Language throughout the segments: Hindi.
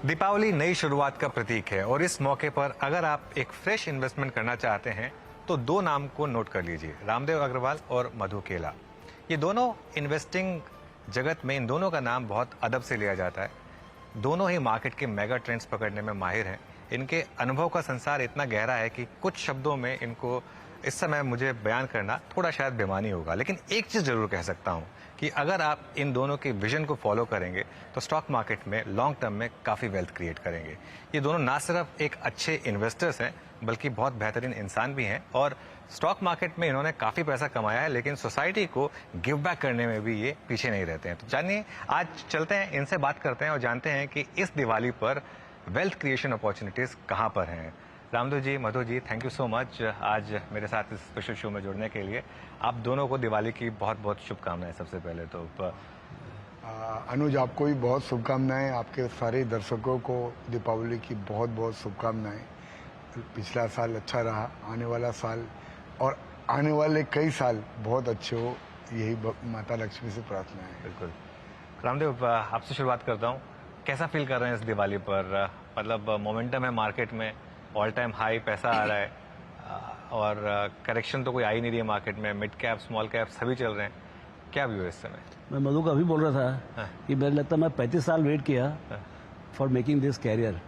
दीपावली नई शुरुआत का प्रतीक है और इस मौके पर अगर आप एक फ्रेश इन्वेस्टमेंट करना चाहते हैं तो दो नाम को नोट कर लीजिए, रामदेव अग्रवाल और मधु केला। ये दोनों इन्वेस्टिंग जगत में इन दोनों का नाम बहुत अदब से लिया जाता है। दोनों ही मार्केट के मेगा ट्रेंड्स पकड़ने में माहिर हैं। इनके अनुभव का संसार इतना गहरा है कि कुछ शब्दों में इनको इस समय मुझे बयान करना थोड़ा शायद बेमानी होगा, लेकिन एक चीज़ जरूर कह सकता हूँ कि अगर आप इन दोनों के विजन को फॉलो करेंगे तो स्टॉक मार्केट में लॉन्ग टर्म में काफ़ी वेल्थ क्रिएट करेंगे। ये दोनों ना सिर्फ एक अच्छे इन्वेस्टर्स हैं बल्कि बहुत बेहतरीन इंसान भी हैं और स्टॉक मार्केट में इन्होंने काफ़ी पैसा कमाया है, लेकिन सोसाइटी को गिव बैक करने में भी ये पीछे नहीं रहते हैं। तो जानिए, आज चलते हैं, इनसे बात करते हैं और जानते हैं कि इस दिवाली पर वेल्थ क्रिएशन अपॉर्चुनिटीज़ कहाँ पर हैं। Ramdev ji, Madhu ji, thank you so much आज मेरे साथ इस स्पेशल शो में जुड़ने के लिए। आप दोनों को दिवाली की बहुत बहुत शुभकामनाएं। सबसे पहले तो अनुज, आपको भी बहुत शुभकामनाएं। आपके सारे दर्शकों को दीपावली की बहुत बहुत शुभकामनाएं। पिछला साल अच्छा रहा, आने वाला साल और आने वाले कई साल बहुत अच्छे हो, यही माता लक्ष्मी से प्रार्थना है। बिल्कुल। रामदेव, आपसे शुरुआत करता हूँ। कैसा फील कर रहे हैं इस दिवाली पर? मतलब मोमेंटम है मार्केट में, ऑल टाइम हाई पैसा आ रहा है और करेक्शन तो कोई आ ही नहीं रही है मार्केट में। मिड कैप, स्मॉल कैप सभी चल रहे हैं। क्या व्यू है इस समय? मैं मधु का अभी बोल रहा था कि मेरे लगता है मैं 35 साल वेट किया for making this career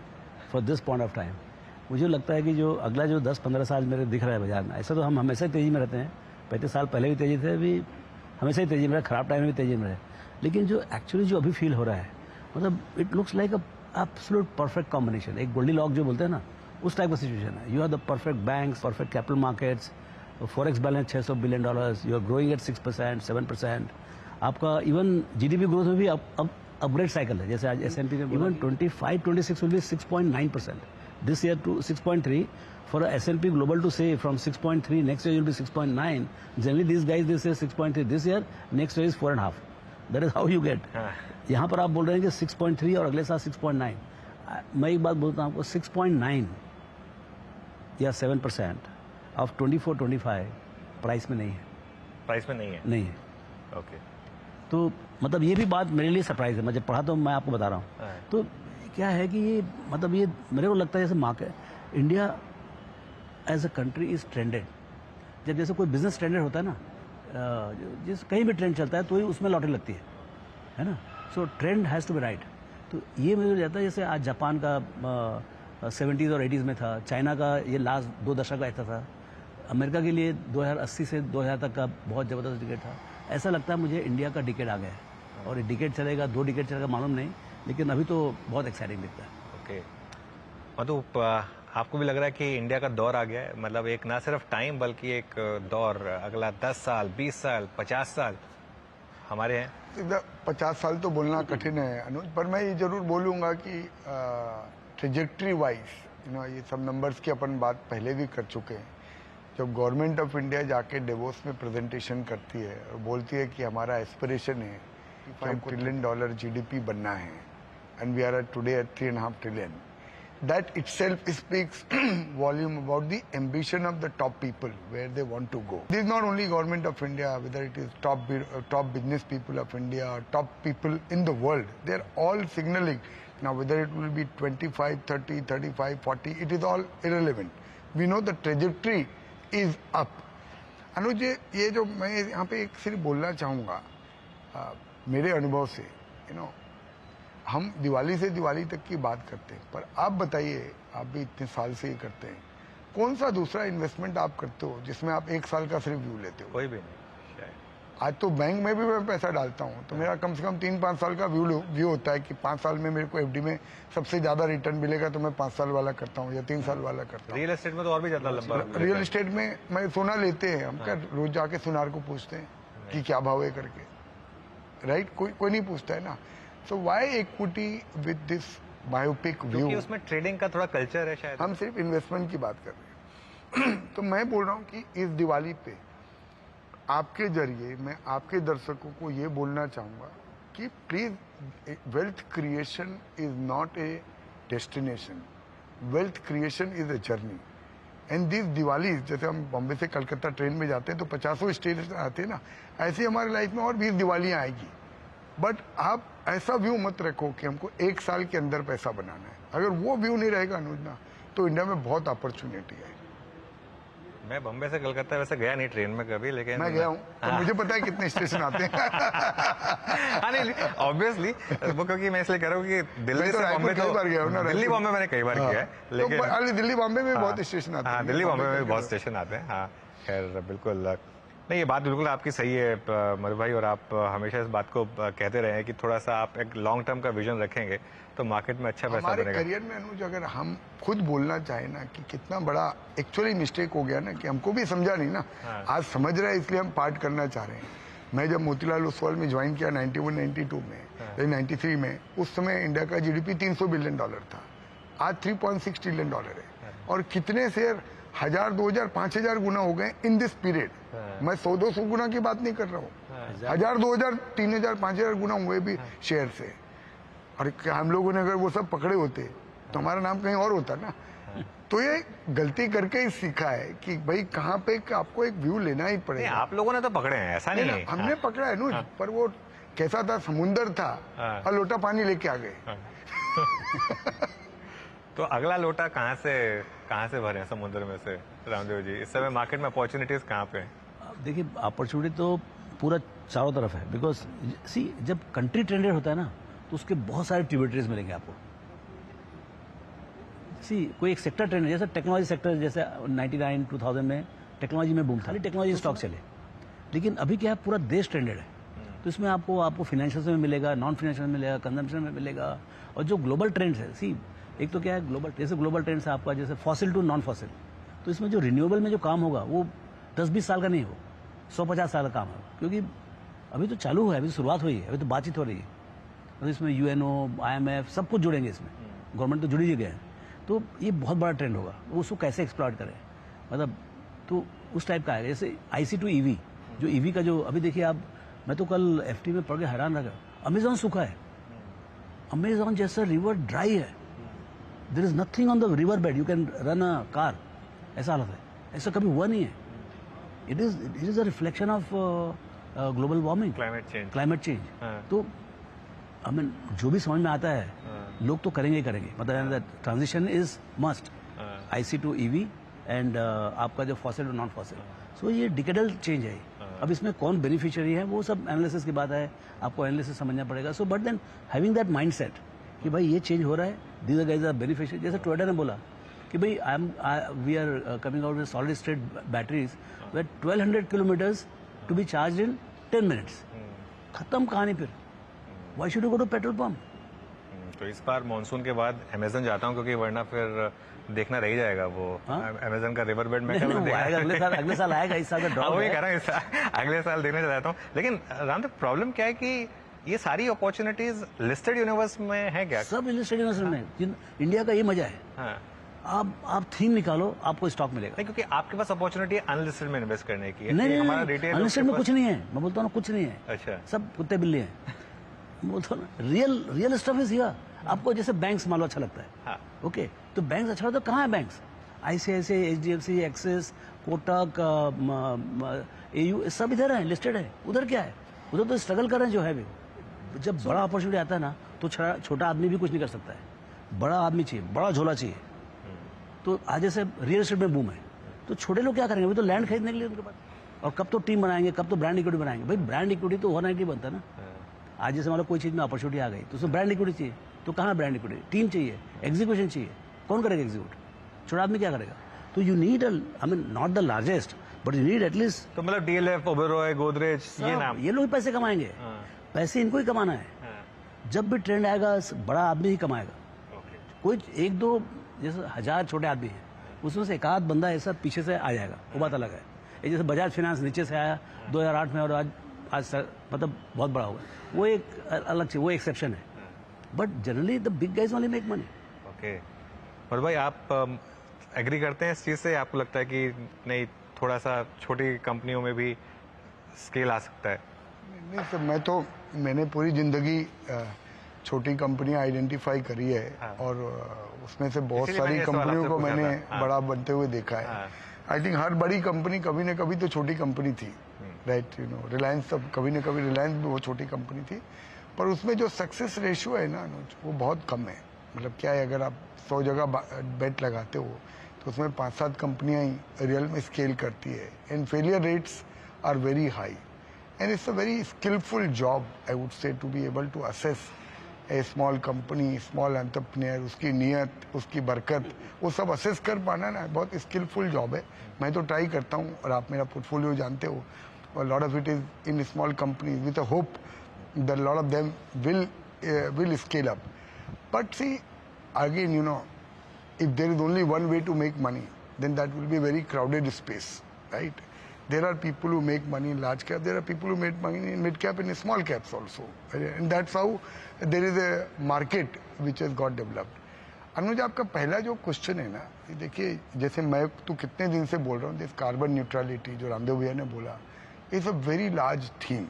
for this point of time. मुझे लगता है कि जो अगला जो 10-15 साल मेरे दिख रहा है बाजार में, ऐसा तो हम हमेशा ही तेजी में रहते हैं। 35 साल पहले भी तेजी थे, अभी हमेशा ही तेजी में रहे, खराब टाइम में भी तेजी में रहे। लेकिन जो एक्चुअली जो अभी फील हो रहा है, मतलब it looks like a absolute perfect combination. एक गोल्डी लॉक जो बोलते हैं ना, उस टाइप का सिचुएशन है। You are the perfect banks, perfect capital markets, forex balance $600 billion, you are growing at 6%, 7%। आपका इवन जीडीपी ग्रोथ में भी अपग्रेड साइकिल है। जैसे आज S&P में even 25-26 will be 6.9%, this year to 6.3। For S&P global to से from 6.3 next year will be 6.9। Generally this guys this year 6.3 this year, next year is 4.5। That is how you get. यहाँ पर आप बोल रहे हैं कि 6.3 और अगले साल 6.9। मैं एक बात बोलता हूँ आपको, 6.9 या 7% ऑफ 24-25 प्राइस में नहीं है। प्राइस में नहीं है? नहीं है। ओके। तो मतलब ये भी बात मेरे लिए सरप्राइज है। मैं जब पढ़ा तो मैं आपको बता रहा हूँ। तो क्या है कि ये मतलब ये मेरे को लगता है जैसे market India as a country is trended. जब जैसे कोई बिजनेस ट्रेंडेड होता है ना, जिस कहीं भी ट्रेंड चलता है तो ही उसमें लॉटरी लगती है ना। So trend has to be right. तो ये मुझे जाता है जैसे आज जापान का 70s और 80s में था, चाइना का ये लास्ट 2 दशक का ऐसा था, अमेरिका के लिए 2080 से 2000 तक का बहुत ज़बरदस्त डिकेड था। ऐसा लगता है मुझे इंडिया का डिकेड आ गया है और ये डिकेड चलेगा, 2 डिकेड चलेगा मालूम नहीं, लेकिन अभी तो बहुत एक्साइटिंग दिखता है। ओके। मधु, आपको भी लग रहा है कि इंडिया का दौर आ गया है? मतलब एक ना सिर्फ टाइम बल्कि एक दौर, अगला 10 साल, 20 साल, 50 साल हमारे हैं। 50 साल तो बोलना कठिन है अनुज, पर मैं ये जरूर बोलूँगा कि ट्रेजेक्ट्री वाइज ये सब नंबर्स की अपन बात पहले भी कर चुके हैं। जब गवर्नमेंट ऑफ इंडिया जाके डेवोस में प्रेजेंटेशन करती है और बोलती है कि हमारा एस्पिरेशन है $5 ट्रिलियन जीडीपी बनना है, and we are today at 3.5 trillion, that itself speaks volume about the ambition of the top people, where they want to go. This is not only government of India, whether it is top business people of India or top people in the world, they are all signaling. Now whether it will be 25, 30, 35, 40, it is all irrelevant. We know the trajectory is up. अनुज, ये जो मैं यहाँ पे एक सिर्फ बोलना चाहूँगा मेरे अनुभव से, हम दिवाली से दिवाली तक की बात करते हैं, पर आप बताइए, आप भी इतने साल से ही करते हैं, कौन सा दूसरा इन्वेस्टमेंट आप करते हो जिसमें आप 1 साल का सिर्फ व्यू लेते हो? कोई भी नहीं शायद। आज तो बैंक में भी मैं पैसा डालता हूँ तो मेरा कम से कम 3-5 साल का व्यू होता है कि 5 साल में मेरे को एफडी में सबसे ज्यादा रिटर्न मिलेगा तो मैं 5 साल वाला करता हूँ या 3 साल वाला करता हूँ। रियल एस्टेट में तो और भी ज्यादा लंबा। रियल एस्टेट में मैं सोना लेते हैं, हम क्या रोज जाके सुनार को पूछते हैं कि क्या भाव है करके, राइट? कोई नहीं पूछता है ना। So why equity with this biopic view? क्योंकि उसमें ट्रेडिंग का थोड़ा कल्चर है शायद। हम सिर्फ इन्वेस्टमेंट की बात कर रहे हैं। तो मैं बोल रहा हूँ कि इस दिवाली पे आपके जरिए मैं आपके दर्शकों को ये बोलना चाहूँगा कि please, wealth creation is not a destination, wealth creation is a journey. And this Diwali, जैसे हम बॉम्बे से कलकत्ता ट्रेन में जाते हैं तो 50 स्टेशन आते हैं ना, ऐसे हमारी लाइफ में और 20 दिवालियाँ आएगी। बट आप ऐसा व्यू मत रखो कि हमको 1 साल के अंदर पैसा बनाना है। अगर वो व्यू नहीं रहेगा अनुज ना, तो इंडिया में बहुत अपॉर्चुनिटी है। मैं बम्बे से कलकत्ता वैसे गया नहीं ट्रेन में कभी, लेकिन मैं गया हूँ, तो मुझे पता है कितने स्टेशन आते हैं। हाँ नहीं, ऑब्वियसली वो, क्योंकि मैं इसलिए कह रहा हूँ कि दिल्ली से बॉम्बे कई बार गया हूँ ना, दिल्ली बॉम्बे मैंने कई बार किया है, लेकिन तो दिल्ली बॉम्बे में बहुत स्टेशन आते हैं। हाँ, दिल्ली बॉम्बे में भी बहुत स्टेशन आते हैं। हाँ खैर, बिल्कुल नहीं, ये बात बिल्कुल आपकी सही है मधु भाई, और आप हमेशा इस बात को कहते रहे हैं कि थोड़ा सा आप एक लॉन्ग टर्म का विजन रखेंगे तो मार्केट में अच्छा पैसा हमारे बनेगा। करियर में अनुज, अगर हम खुद बोलना चाहें ना कि कितना बड़ा एक्चुअली मिस्टेक हो गया ना, कि हमको भी समझा नहीं ना। आज समझ रहे हैं, इसलिए हम पार्ट करना चाह रहे हैं। मैं जब मोतीलाल ओसवाल में ज्वाइन किया 91-92 में, 93 में, उस समय इंडिया का जीडीपी $300 बिलियन था। आज $3.6 ट्रिलियन है, और कितने शेयर 1000, 2000, 5000 गुना हो गए इन दिस पीरियड। मैं 100-200 गुना की बात नहीं कर रहा हूँ, 1000, 2000, 3000, 5000 गुना हुए भी शेयर से। और हम लोगों ने अगर वो सब पकड़े होते तो हमारा नाम कहीं और होता ना। तो ये गलती करके ही सीखा है कि भाई कहाँ पे आपको एक व्यू लेना ही नहीं, पड़ेगा। आप लोगों ने तो पकड़े हैं, ऐसा नहीं है। हमने पकड़ा है अनुज, पर वो कैसा था, समुंदर था और लोटा पानी लेके आ गए। तो अगला लोटा कहाँ से भरे हैं समुद्र में से रामदेव जी? इस समय मार्केट में अपॉर्चुनिटीज कहाँ पे हैं? देखिए, अपॉर्चुनिटी तो पूरा चारों तरफ है, बिकॉज सी जब कंट्री ट्रेंडेड होता है ना, तो उसके बहुत सारे ट्रिब्यूटरीज मिलेंगे आपको। सी कोई एक सेक्टर ट्रेंड, जैसे टेक्नोलॉजी सेक्टर, जैसे 99-2000 में टेक्नोलॉजी में बूम था, टेक्नोलॉजी स्टॉक चले। लेकिन अभी क्या है, पूरा देश ट्रेंडेड है, तो इसमें आपको फाइनेंशियल में मिलेगा, नॉन फाइनेंशियल में मिलेगा, कंजम्पशन में मिलेगा। और जो ग्लोबल ट्रेंड्स है, सी एक तो क्या है, ग्लोबल ट्रेंड्स है आपका, जैसे फॉसिल टू नॉन फॉसिल, तो इसमें जो रिन्यूएबल में जो काम होगा वो 10-20 साल का नहीं हो, 100-50 साल का काम है। क्योंकि अभी तो चालू हुआ है, अभी तो शुरुआत हुई है, अभी तो बातचीत हो रही है। तो इसमें UNO, IMF सब कुछ जुड़ेंगे इसमें, गवर्नमेंट तो जुड़ी ही गया है। तो ये बहुत बड़ा ट्रेंड होगा, उसको कैसे एक्सप्लॉइट करें, मतलब तो उस टाइप का है। जैसे IC to EV, जो EV का जो अभी देखिए आप, मैं तो कल FT में पढ़ के हैरान रह गया, अमेजॉन सूखा है, अमेजॉन जैसा रिवर ड्राई है, there is nothing on the river bed, you can run a car, ऐसा हालत है, ऐसा कभी हुआ नहीं है। It is a reflection of global warming, climate change. तो आई मीन जो भी समझ में आता है लोग तो करेंगे ही करेंगे, मतलब transition is must, IC to EV and आपका जो फॉसिल टू नॉन फॉसिल। सो ये डिकेडल चेंज है। अब इसमें कौन बेनिफिशियरी है वो सब एनालिसिस की बात है, आपको एनालिसिस समझना पड़ेगा। So but then having that mindset कि भाई ये चेंज हो रहा है, दीज गाइज आर बेनिफिशियरी। जैसे टोयोटा ने बोला कि भाई we are coming out with solid state batteries with 1200 kilometres to be charge in 10 minutes. खत्म कहानी फिर, why should you go to petrol pump? तो इस बार मानसून के बाद अमेजन जाता हूँ, क्योंकि वरना फिर देखना रह जाएगा वो अमेजन का रिवर बेड में। अगले साल आएगा, इस साल का ड्रॉप वही कह रहा हूँ, अगले साल देखने चाहता हूँ। लेकिन रामदेव, प्रॉब्लम क्या है कि ये सारी अपॉर्चुनिटीज लिस्टेड यूनिवर्स में है क्या? सब लिस्टेड यूनिवर्स में। इंडिया का ये मजा है, हाँ। आप थीम निकालो, आपको स्टॉक मिलेगा। नहीं, क्योंकि आपके पास अपॉर्चुनिटी अनलिस्टेड में इन्वेस्ट करने की है। नहीं, हमारा रिटेल अनलिस्टेड में कुछ नहीं है, मैं बोलता हूँ कुछ नहीं है। अच्छा, सब कुत्ते बिल्ली हैं। बोलता हूँ ना, रियल स्टफ इज हियर। आपको जैसे बैंक्स मान लो अच्छा लगता है, हाँ। ओके, तो बैंक्स अच्छा लगता है, कहाँ है banks? ICICI, HDFC, axis, Kotak, AU, सब इधर है, लिस्टेड है। उधर क्या है? उधर तो स्ट्रगल कर रहे हैं जो है भी। जब बड़ा अपॉर्चुनिटी आता है ना, तो छोटा आदमी भी कुछ नहीं कर सकता है, बड़ा आदमी चाहिए, बड़ा झोला चाहिए। तो आज जैसे रियल एस्टेट में बूम है, तो छोटे लोग क्या करेंगे? वो तो लैंड खरीदने के लिए उनके पास, और कब तो टीम बनाएंगे, कब तो ब्रांड इक्विटी बनाएंगे। भाई ब्रांड इक्विटी तो ओवरनाइट ही बनता है ना। आज जैसे मान लो कोई चीज में अपॉर्चुनिटी आ गई, तो उसमें ब्रांड इक्विटी चाहिए, तो कहाँ ब्रांड इक्विटी? टीम चाहिए, एग्जीक्यूशन चाहिए। कौन करेगा एग्जीक्यूट? छोटा आदमी क्या करेगा? तो you need, I mean not the largest, but you need at least. तो मतलब DLF, ओबेरॉय, गोदरेज, ये नाम, ये लोग ही पैसे कमाएंगे। पैसे इनको ही कमाना है। जब भी ट्रेंड आएगा, बड़ा आदमी ही कमाएगा। कोई एक दो, जैसे 1000 छोटे आदमी हैं, उसमें से एक आध बंदा ऐसा पीछे से आ जाएगा, वो बात अलग है। ये जैसे बजाज फाइनेंस नीचे से आया 2008 में, और आज मतलब बहुत बड़ा होगा, वो एक अलग चीज, वो एक्सेप्शन है। But generally the big guys only make money. Okay, और भाई आप एग्री करते हैं इस चीज से? आपको लगता है कि नहीं, थोड़ा सा छोटी कंपनियों में भी स्केल आ सकता है? नहीं सर, मैंने पूरी जिंदगी छोटी कंपनियां आइडेंटिफाई करी है, हाँ। और उसमें से बहुत इसीलिए सारी मैंने इस सवाल कंपनियों आपसे को पूछा मैंने था। हाँ। बड़ा बनते हुए देखा है। हाँ। आई थिंक हर बड़ी कंपनी कभी न कभी तो छोटी कंपनी थी, राइट? रिलायंस, तब कभी न कभी रिलायंस भी वो छोटी कंपनी थी। पर उसमें जो सक्सेस रेशियो है ना अनुज, वो बहुत कम है। मतलब क्या है, अगर आप 100 जगह बेट लगाते हो तो उसमें 5-7 कंपनियां ही रियल में स्केल करती है, and failure rates are very high, and it's a very skillful job I would say to be able to assess a small company, small entrepreneur, उसकी नीयत, उसकी बरकत, वो सब असेस कर पाना ना बहुत स्किलफुल जॉब है। मैं तो ट्राई करता हूँ, और आप मेरा पोर्टफोलियो जानते हो, और lot of it is in small companies with a hope that lot of them will scale up. But see, again, you know, if there is only one way to make money, then that will be a very crowded space, right? There are people who make money in large cap, there are people who make money in mid cap and in small caps also, and that's how there is a market which has got developed. अनुज, आपका पहला जो क्वेश्चन है ना, ये देखिए, जैसे मैं तो कितने दिन से बोल रहा हूँ, दिस कार्बन न्यूट्रलिटी जो रामदेव भैया ने बोला, is a very large theme.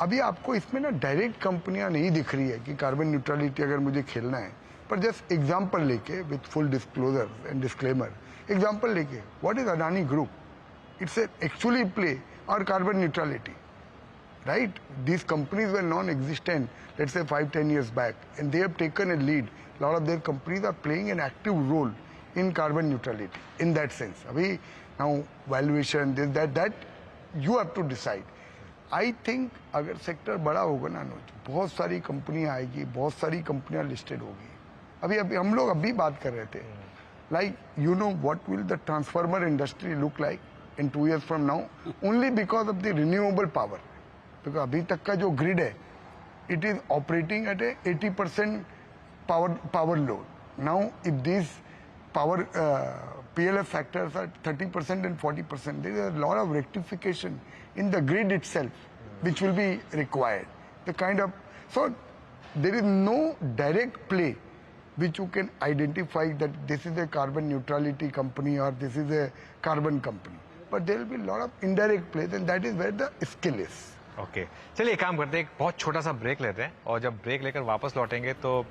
अभी आपको इसमें ना डायरेक्ट कंपनियां नहीं दिख रही है कि कार्बन न्यूट्रलिटी अगर मुझे खेलना है, पर जस्ट एग्जांपल लेके with full disclosure and disclaimer, example लेके, what is Adani group? It's actually play और carbon neutrality, right? These companies were non-existent, let's say 5-10 years back, and they have taken a lead. A lot of their companies are playing an active role in carbon neutrality in that sense. Abhi, now valuation, this, that you have to decide. I think अगर सेक्टर बड़ा होगा ना अनुज, बहुत सारी कंपनियां आएगी, बहुत सारी कंपनियां लिस्टेड होगी। अभी हम लोग अभी बात कर रहे थे, like you know what will the transformer industry look like in 2 years from now, only because of the renewable power. because अभी तक का जो ग्रिड है, it is operating at a 80% power load. Now if these power PLF factors are 30% and 40%, there is a lot of rectification in the grid itself which will be required. The kind of, so there is no direct play which you can identify that this is a carbon neutrality company or this is a carbon company, but there will be a lot of indirect play, and that is where the skill is. Okay चलिए एक काम करते हैं, एक बहुत छोटा सा ब्रेक लेते हैं, और जब ब्रेक लेकर वापस लौटेंगे तो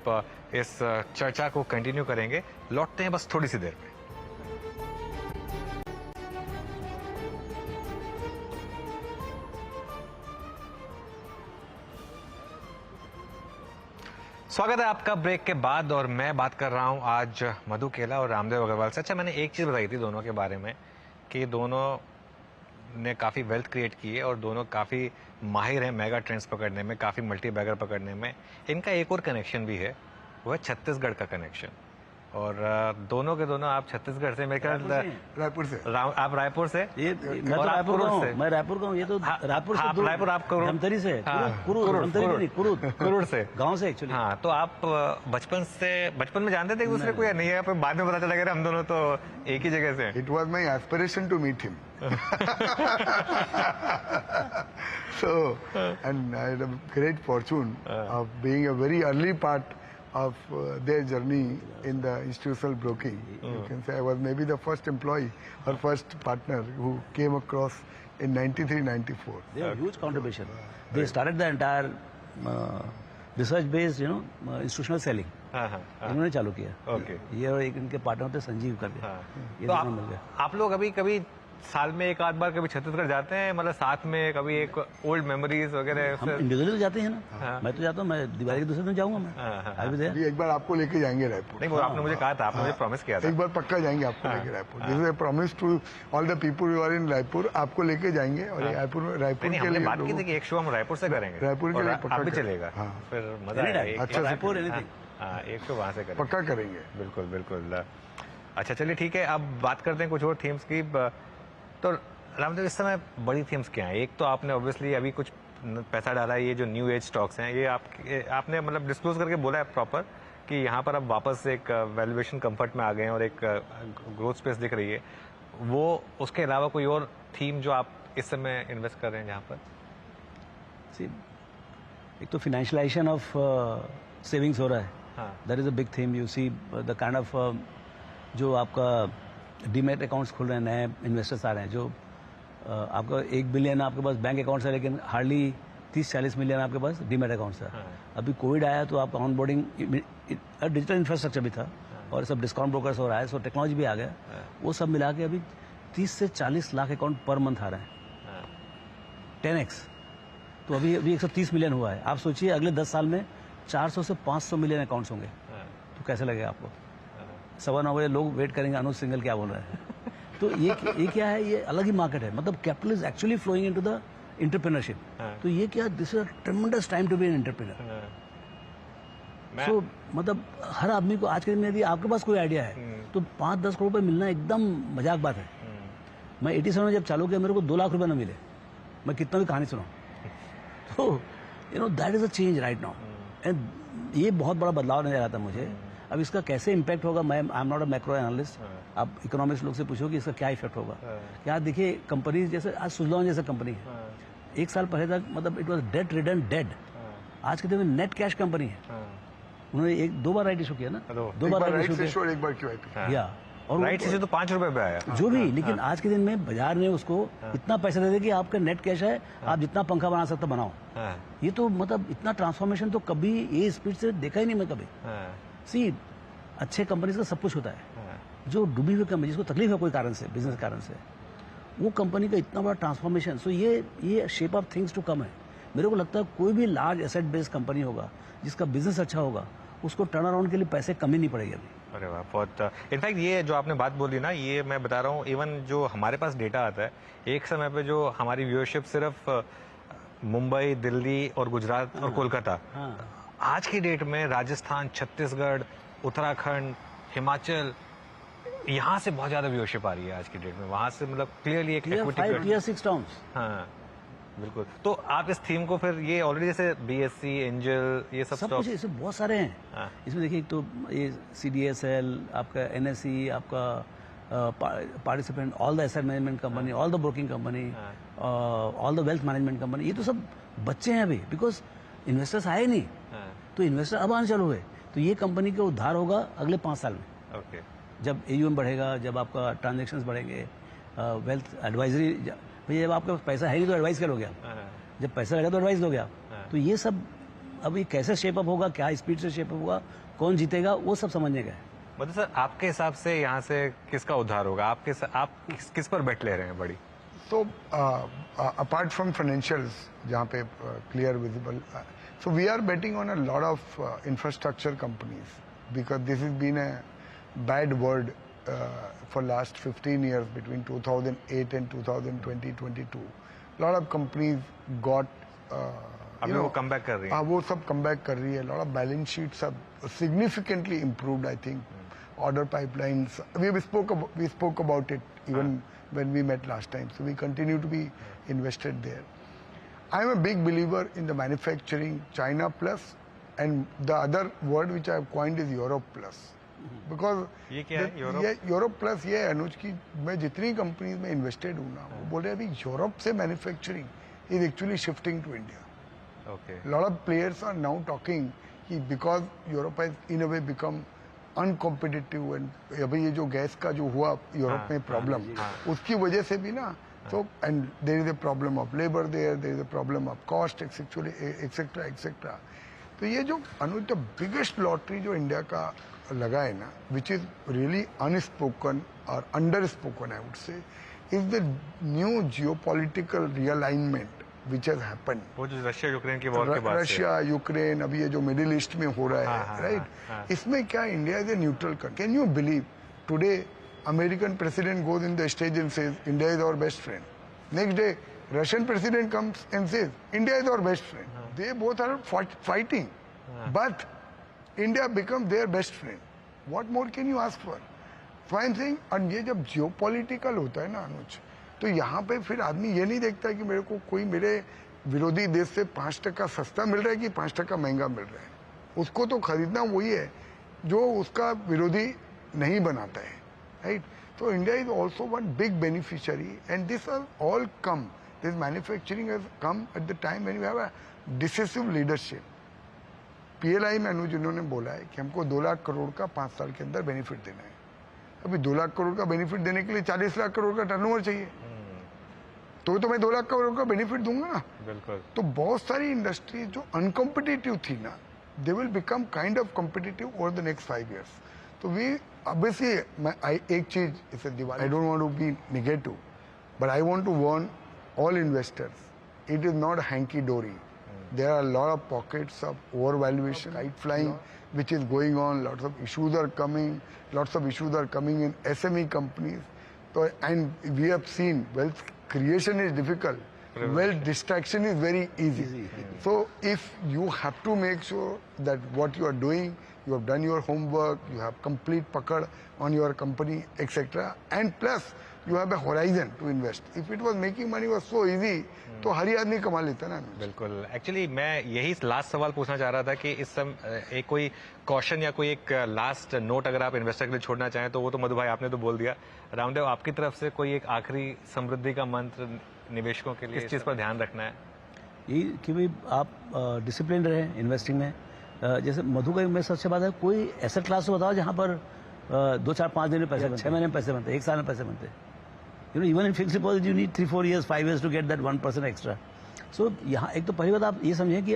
इस चर्चा को कंटिन्यू करेंगे। लौटते हैं बस थोड़ी सी देर में। स्वागत है आपका ब्रेक के बाद, और मैं बात कर रहा हूं आज मधु केला और रामदेव अग्रवाल से। अच्छा, मैंने एक चीज़ बताई थी दोनों के बारे में कि दोनों ने काफ़ी वेल्थ क्रिएट की है और दोनों काफ़ी माहिर हैं मेगा ट्रेंड्स पकड़ने में, काफ़ी मल्टी बैगर पकड़ने में। इनका एक और कनेक्शन भी है, वो है छत्तीसगढ़ का कनेक्शन। और दोनों के दोनों आप छत्तीसगढ़ से, मेरे ख्याल रायपुर से आप रायपुर से, मैं तो रायपुर का हूँ, मैं रायपुर का हूँ, ये तो रायपुर से दूर, रायपुर आप धमतरी से, कुरुड़ से, गांव से एक्चुअली। हाँ, तो आप बचपन में जानते थे एक दूसरे को या नहीं है? बाद में पता चला कि हम दोनों तो एक ही जगह से। It was my aspiration to meet him. So, and I had a great fortune of being a very early part of their journey in the institutional broking. You can say I was maybe the first employee or first partner who came across in 93-94. They have huge contribution. They started the entire research-based, institutional selling. इन्होंने चालू किया। ओके, ये और एक इनके पार्टनर थे संजीव करके। ये तो दोनों मिल गए। आप लोग कभी साल में एक आध बार कभी छत्तीसगढ़ जाते हैं, मतलब साथ में कभी एक ओल्ड मेमोरीज वगैरह? हम इंडिविजुअली जाते हैं ना, मैं तो जाता हूँ, मैं दिवाली के दूसरे दिन जाऊंगा मैं। अभी दे एक बार आपको लेके जाएंगे रायपुर। नहीं, वो आपने मुझे कहा था, आपने मुझे प्रॉमिस किया था। एक बार पक्का जाएंगे आपको लेके Raipur. This is a promise to all the people who are in Raipur, आपको लेके जाएंगे। और रायपुर के लिए बात की थी कि एक शो हम रायपुर से करेंगे, रायपुर के लिए आप भी चलेगा, फिर मजा आएगा। अच्छा, रायपुर एक शो वहाँ से करेंगे, पक्का करेंगे। बिल्कुल बिल्कुल। अच्छा चलिए ठीक है, अब बात करते हैं कुछ और थीम्स की। तो रामदेव, इस समय बड़ी थीम्स क्या हैं? एक तो आपने ऑब्वियसली अभी कुछ पैसा डाला है, ये जो न्यू एज स्टॉक्स हैं, ये आपने मतलब डिस्क्लोज करके बोला है प्रॉपर कि यहाँ पर अब वापस एक वैल्यूएशन कंफर्ट में आ गए हैं और एक ग्रोथ स्पेस दिख रही है। वो उसके अलावा कोई और थीम जो आप इस समय इन्वेस्ट कर रहे हैं जहाँ पर? एक तो फाइनेंशियलाइजेशन ऑफ सेविंग्स हो रहा है, that is a big theme. You see the kind of जो आपका डीमेट अकाउंट्स खुल रहे हैं, नए इन्वेस्टर्स आ रहे हैं, जो आपका 1 बिलियन आपके पास बैंक अकाउंट्स है, लेकिन हार्डली 30-40 मिलियन आपके पास डीमेट अकाउंट्स है। अभी कोविड आया तो आपका ऑन बोर्डिंग डिजिटल इंफ्रास्ट्रक्चर भी था और सब डिस्काउंट ब्रोकर्स हो रहा है, सो टेक्नोलॉजी भी आ गया, वो सब मिला के अभी 30 से 40 लाख अकाउंट पर मंथ आ रहे हैं, 10x। तो अभी 130 मिलियन हुआ है। आप सोचिए अगले 10 साल में 400 से 500 मिलियन अकाउंट्स होंगे, तो कैसे लगेगा आपको? 9:15 बजे लोग वेट करेंगे अनुज सिंघल क्या बोल रहे हैं। तो ये क्या है, ये अलग ही मार्केट है। मतलब capital is actually flowing into the entrepreneurship. तो ये क्या, this is a tremendous time to be an entrepreneur. So मतलब हर आदमी को आज के दिन में यदि आपके पास कोई आइडिया है तो 5-10 करोड़ रुपए मिलना एकदम मजाक बात है। मैं 87 में जब चालू किया मेरे को 2 लाख रुपए ना मिले, मैं कितना भी कहानी सुनाऊं। तो that is a change right now, and ये बहुत बड़ा बदलाव नजर आता है मुझे। अब इसका कैसे इम्पैक्ट होगा, मैं I am not a macro analyst, आप इकोनॉमिक्स लोग से पूछो कि इसका क्या इफेक्ट होगा। क्या देखिए कंपनीज जैसे आज सुजलॉन जैसे कंपनी है, 1 साल पहले तक मतलब it was debt ridden dead, आज के दिन में नेट कैश कंपनी है। उन्होंने 2 बार राइट इशू किया ना, 2 बार राइट इशू किया, एक बार क्यों या और राइट इशू तो 5 रुपए पे आया जो भी, लेकिन आज के दिन में बाजार ने उसको इतना पैसा दे दे कि आपका नेट कैश है, आप जितना पंखा बना सकते बनाओ। ये तो मतलब इतना ट्रांसफॉर्मेशन तो कभी ये स्पीड से देखा ही नहीं मैं कभी। सी अच्छे कंपनीज का सब कुछ होता है, जो डूबी हुई कंपनी जिसको तकलीफ है कोई कारण से, बिजनेस कारण से, वो कंपनी का इतना बड़ा ट्रांसफॉर्मेशन। सो ये shape of things to come है। मेरे को लगता है कोई भी लार्ज एसेट बेस्ड कंपनी होगा जिसका बिजनेस अच्छा होगा, उसको टर्न अराउंड के लिए पैसे कम ही नहीं पड़ेगी अभी। अरे वाह, बहुत इनफैक्ट ये जो आपने बात बोली ना, ये मैं बता रहा हूँ, इवन जो हमारे पास डेटा आता है, एक समय पे जो हमारी व्यूअरशिप सिर्फ मुंबई, दिल्ली और गुजरात और कोलकाता, आज की डेट में राजस्थान, छत्तीसगढ़, उत्तराखंड, हिमाचल, यहाँ से बहुत ज्यादा व्यूअरशिप आ रही है आज की डेट में। वहां से मतलब क्लियरली एक Tier 6 टाउन्स। हाँ बिल्कुल। तो आप इस थीम को फिर ये ऑलरेडी जैसे बीएससी, एंजल, ये सब कुछ इसमें बहुत सारे हैं। इसमें देखिए एक तो ये CDSL, आपका NSE, आपका participant, all the asset management company, all the broking company, all the wealth management company, ये तो सब बच्चे हैं अभी, बिकॉज इन्वेस्टर्स आए नहीं, तो इन्वेस्टर अब आने चालू हुए। तो ये कंपनी का उद्धार होगा अगले 5 साल में। ओके, जब AUM बढ़ेगा, जब आपका ट्रांजेक्शन्स बढ़ेंगे, वेल्थ एडवाइजरी, भैया जब आपके पास पैसा है नहीं तो एडवाइस करोगे आप, जब पैसा रहेगा तो एडवाइस दोगे आप। तो ये सब अभी कैसे शेप अप होगा, क्या स्पीड से शेप अप होगा, कौन जीतेगा, वो सब समझने का है। मतलब सर आपके हिसाब से यहाँ से किसका उद्धार होगा? आप किस पर बेट ले रहे हैं बड़ी? So, apart from financials, जहाँ पे clear visible, so we are betting on a lot of infrastructure companies because this has been a bad word for last 15 years between 2008 and 2020-22. lot of companies got अभी वो कम बैक कर रही है। वो सब कम बैक कर रही है। lot of balance sheets have significantly improved, I think. Order pipelines, we spoke about it even when we met last time, so we continue to be invested there. I am a big believer in the manufacturing China plus, and the other word which I have coined is Europe plus. Because ये क्या है यूरोप प्लस ये है अनुज की मैं जितनी कंपनीज में इन्वेस्टेड हूँ ना, वो बोल रहे हैं अभी यूरोप से manufacturing is actually shifting to India. Okay, lot of players are now talking कि because Europe has in a way become uncompetitive, and अभी ये जो गैस का जो हुआ यूरोप में प्रॉब्लम, उसकी वजह से भी ना, so and there is a problem of labor there is a problem of cost etc etc. तो ये जो अनुज द बिगेस्ट लॉटरी जो इंडिया का लगा है ना, विच इज रियली अनस्पोकन और under spoken I would say, is the new geopolitical realignment which has happened. वो जो रशिया यूक्रेन की वॉर के बाद रशिया यूक्रेन अभी ये जो मिडिल ईस्ट में हो रहा है, राइट, इसमें क्या India is a neutral country. Can you believe today American president goes in the stage and says, India is our best friend. Next day, Russian president comes and says, India is our best friend. They both are fighting. But India becomes their best friend. What more can you ask for? So I'm saying, and ये जब geopolitical होता है ना अनुज, तो यहाँ पे फिर आदमी ये नहीं देखता कि मेरे को कोई मेरे विरोधी देश से 5% सस्ता मिल रहा है कि 5% महंगा मिल रहा है। उसको तो खरीदना वही है जो उसका विरोधी नहीं बनाता है। Right? So India is also one big beneficiary, and this has all come. This manufacturing has come at the time when you have a decisive leadership. PLI में अनुज इन्होंने बोला है कि हमको 2 लाख करोड़ का 5 साल के अंदर बेनिफिट देना है। अभी 2 लाख करोड़ का बेनिफिट देने के लिए 40 लाख करोड़ का टर्नओवर चाहिए, तो मैं 2 लाख करोड़ का बेनिफिट दूंगा ना। बिल्कुल। तो बहुत सारी इंडस्ट्री जो अनकॉम्पिटिटिव थी ना, they will become kind of competitive over the next 5 years. तो वी obviously एक चीज इसे Diwali, I don't want to be negative, but I want to warn all investors it is not hanky-dory. There are a lot of pockets of overvaluation, kite flying, which is going on. Lots of issues are coming. Lots of issues are coming in SME companies. So, and we have seen wealth creation is difficult. Wealth distraction is very easy. So if you have to make sure that what you are doing, you have done your homework, you have complete pakad on your company, etc. And plus, you have a horizon to invest. If it was making money was so easy, तो हर ही आदमी कमा लेता ना। बिल्कुल। एक्चुअली मैं यही लास्ट सवाल पूछना चाह रहा था कि इस एक कोई क्वेश्चन या कोई एक लास्ट नोट अगर आप इन्वेस्टर के लिए छोड़ना चाहें तो वो तो मधु भाई आपने तो बोल दिया। रामदेव, आपकी तरफ से कोई एक आखिरी समृद्धि का मंत्र निवेशकों के लिए किस चीज़ पर ध्यान रखना है? ये कि भाई आप डिसिप्लिन रहें इन्वेस्टिंग में। जैसे मधु का में सबसे बात है, कोई एसेट क्लास तो बताओ जहाँ पर 2, 4, 5 दिन में पैसे बनते, 6 महीने में पैसे बनते, 1 साल में पैसे बनते। Even in fix deposit you need 3, 4 years, 5 years to get that 1% extra. So यहाँ एक तो पहली बात आप ये समझें कि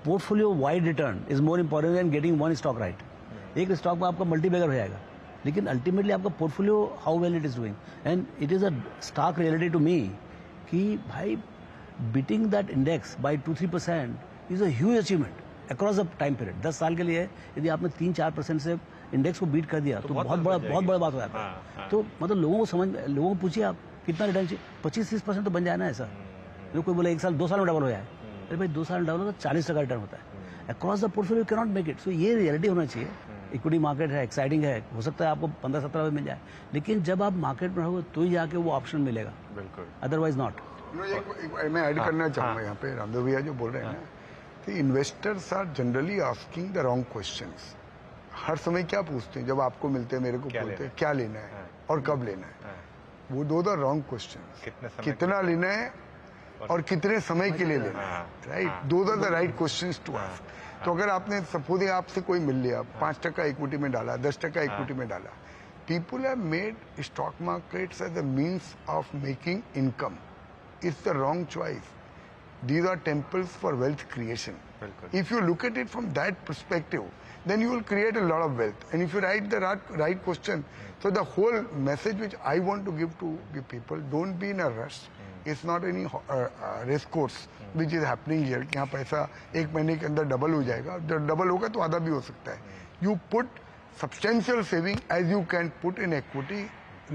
portfolio wide return is more important than getting one stock right. एक स्टॉक में आपका मल्टीबैगर हो जाएगा, लेकिन अल्टीमेटली आपका portfolio how well it is doing. And it is a stark reality to me कि भाई beating that index bye 2-3% is a huge achievement across the time period. 10 साल के लिए यदि आपने 3-4% से इंडेक्स को बीट कर दिया तो बहुत बड़ा बात हो जाता है। तो मतलब लोगों को पूछिए आप कितना रिटर्न चाहिए, 25-30% तो बन जाए ना। ऐसा कोई बोले 1 साल 2 साल में डबल हो जाए, अरे भाई 2 साल में डबल हो तो 40% रिटर्न होता है across the portfolio, can not make it. So ये रियलिटी होना चाहिए। इक्विटी मार्केट है, एक्साइटिंग है, हो सकता है आपको 15-17 में मिल जाए, लेकिन जब आप मार्केट में रहोगे तो ही जाके वो ऑप्शन मिलेगा, बिल्कुल, अदरवाइज नॉट। मैं ऐड करना चाहूंगा यहाँ पे रामदेव भैया जो बोल रहे हैं ना, investors are generally asking the wrong questions. हर समय क्या पूछते हैं जब आपको मिलते हैं, मेरे को बोलते हैं क्या लेना है और कब लेना है। वो दो द रॉन्ग क्वेश्चन, कितना लेना है और कितने समय के लिए लेना है, right. Do the right questions to ask. तो अगर आपने सपोज आपसे कोई मिल लिया, 5% इक्विटी में डाला, 10% इक्विटी में डाला, people have made stock markets as a means of making income. It's the wrong choice. These are temples for wealth creation. If you look at it from that perspective, then you will create a lot of wealth. And if you write the right question, so the whole message which I want to give to the people, don't be in a rush. It's not any race course which is happening here. कि यहाँ पैसा 1 महीने के अंदर डबल हो जाएगा, जब डबल होगा तो आधा भी हो सकता है। You put substantial saving as you can put in equity,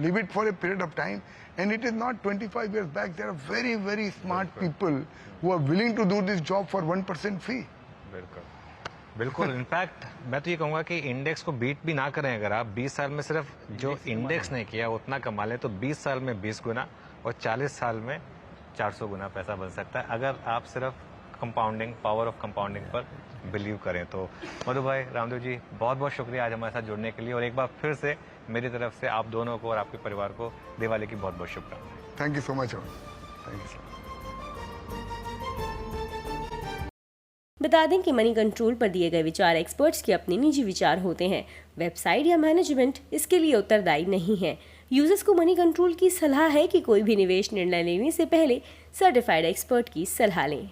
leave it for a period of time. And it is not 25 years back. There are very, very smart people who are willing to do this job for 1% fee. बिल्कुल। इनफैक्ट मैं तो ये कहूँगा कि इंडेक्स को बीट भी ना करें। अगर आप 20 साल में सिर्फ जो इंडेक्स ने किया उतना कमा लें तो 20 साल में 20 गुना और 40 साल में 400 गुना पैसा बन सकता है, अगर आप सिर्फ कंपाउंडिंग, पावर ऑफ कंपाउंडिंग पर बिलीव करें तो। मधु भाई, रामदेव जी, बहुत बहुत शुक्रिया आज हमारे साथ जुड़ने के लिए, और एक बार फिर से मेरी तरफ से आप दोनों को और आपके परिवार को दिवाली की बहुत बहुत शुभकामनाएं। Thank you so much. Thank you so much. बता दें कि मनी कंट्रोल पर दिए गए विचार एक्सपर्ट्स के अपने निजी विचार होते हैं। वेबसाइट या मैनेजमेंट इसके लिए उत्तरदायी नहीं है। यूजर्स को मनी कंट्रोल की सलाह है कि कोई भी निवेश निर्णय लेने से पहले सर्टिफाइड एक्सपर्ट की सलाह लें।